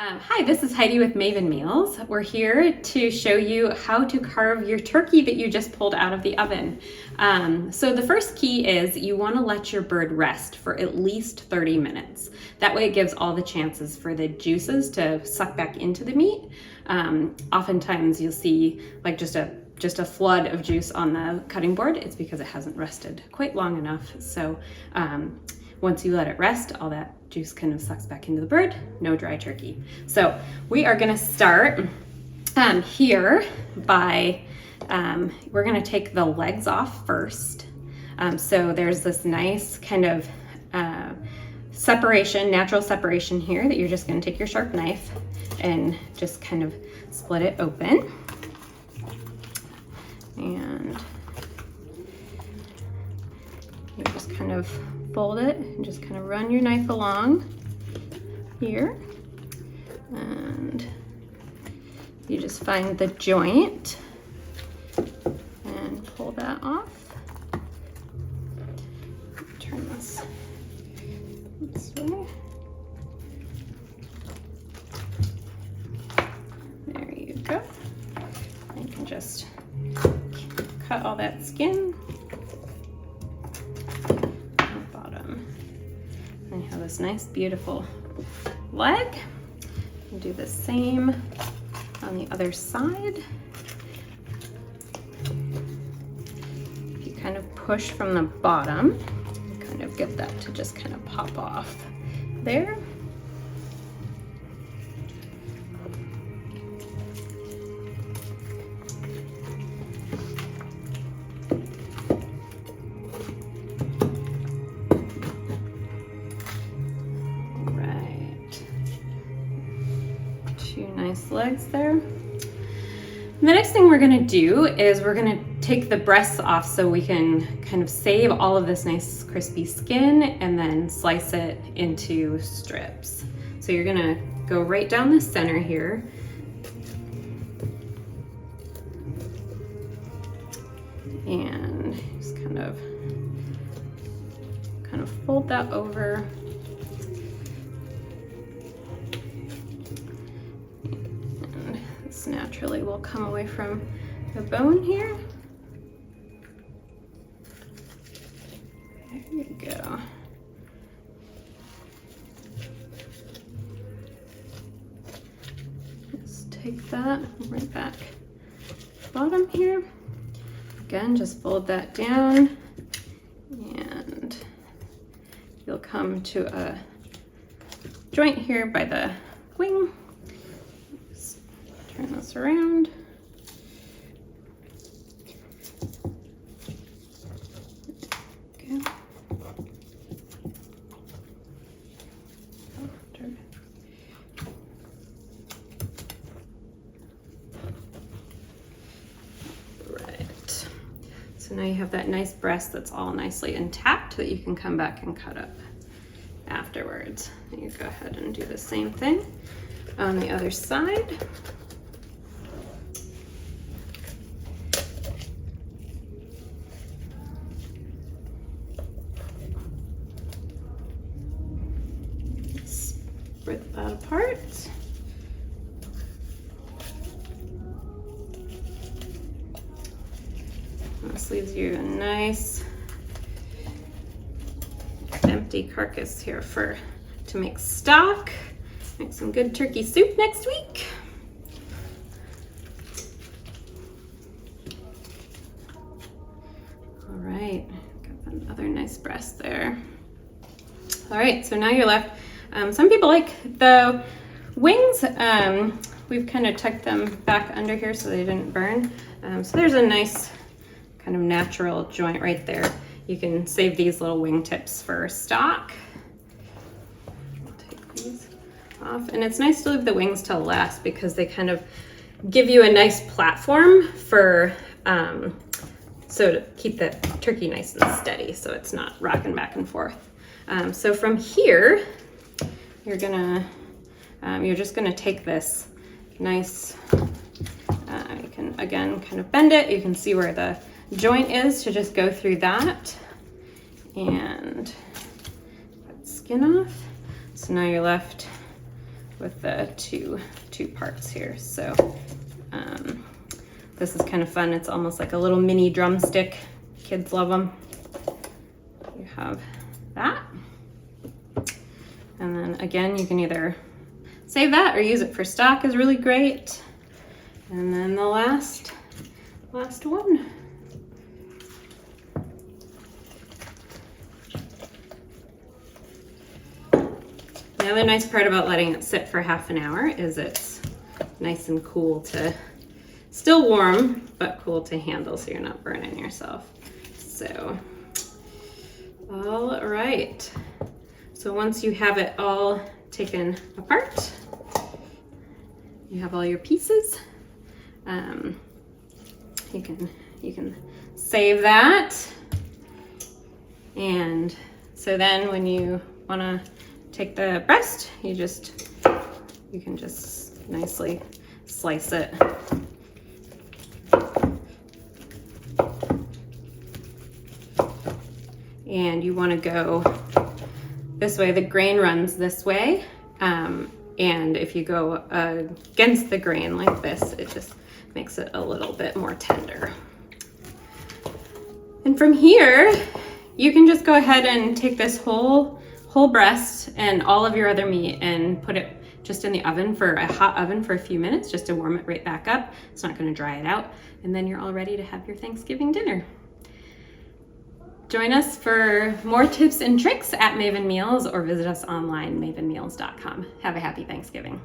Hi, this is Heidi with Maven Meals. We're here to show you how to carve your turkey that you just pulled out of the oven. So the first key is you want to let your bird rest for at least 30 minutes. That way it gives all the chances for the juices to suck back into the meat. Oftentimes you'll see like just a flood of juice on the cutting board. It's because it hasn't rested quite long enough. So once you let it rest, all that juice kind of sucks back into the bird, no dry turkey. So we are gonna start here by, we're gonna take the legs off first. So there's this nice kind of separation, natural separation here that you're just gonna take your sharp knife and just kind of split it open. And you just kind of fold it and just kind of run your knife along here, and you just find the joint and pull that off. Turn this way. There you go. And you can just cut all that skin. And you have this nice, beautiful leg. And do the same on the other side. If you kind of push from the bottom, you kind of get that to just kind of pop off there. Nice legs there. And the next thing we're gonna do is we're gonna take the breasts off so we can kind of save all of this nice crispy skin and then slice it into strips. So you're gonna go right down the center here. And just kind of fold that over. Naturally will come away from the bone here. There you go. Just take that right back bottom here. Again, just fold that down and you'll come to a joint here by the wing. Turn this around. Okay. Right. So now you have that nice breast that's all nicely intact that you can come back and cut up afterwards. And you go ahead and do the same thing on the other side. Rip that apart. This leaves you a nice empty carcass here to make stock. Make some good turkey soup next week. All right, got another nice breast there. All right, so now you're left. Some people like the wings. We've kind of tucked them back under here so they didn't burn. So there's a nice kind of natural joint right there. You can save these little wing tips for stock. I'll take these off. And it's nice to leave the wings till last because they kind of give you a nice platform for, so to keep the turkey nice and steady so it's not rocking back and forth. So from here, you're just gonna take this nice, you can again kind of bend it. You can see where the joint is to just go through that and cut skin off. So now you're left with the two parts here. So this is kind of fun. It's almost like a little mini drumstick. Kids love them. You have that. And then again, you can either save that or use it for stock, is really great. And then the last one. The other nice part about letting it sit for half an hour is it's nice and cool to, still warm, but cool to handle so you're not burning yourself. So, all right. So once you have it all taken apart, you have all your pieces. You can save that. And so then when you want to take the breast, you can just nicely slice it. And you want to go this way. The grain runs this way. And if you go against the grain like this, it just makes it a little bit more tender. And from here, you can just go ahead and take this whole breast and all of your other meat and put it just in the oven, for a hot oven, for a few minutes, just to warm it right back up. It's not going to dry it out. And then you're all ready to have your Thanksgiving dinner. Join us for more tips and tricks at Maven Meals, or visit us online, mavenmeals.com. Have a happy Thanksgiving.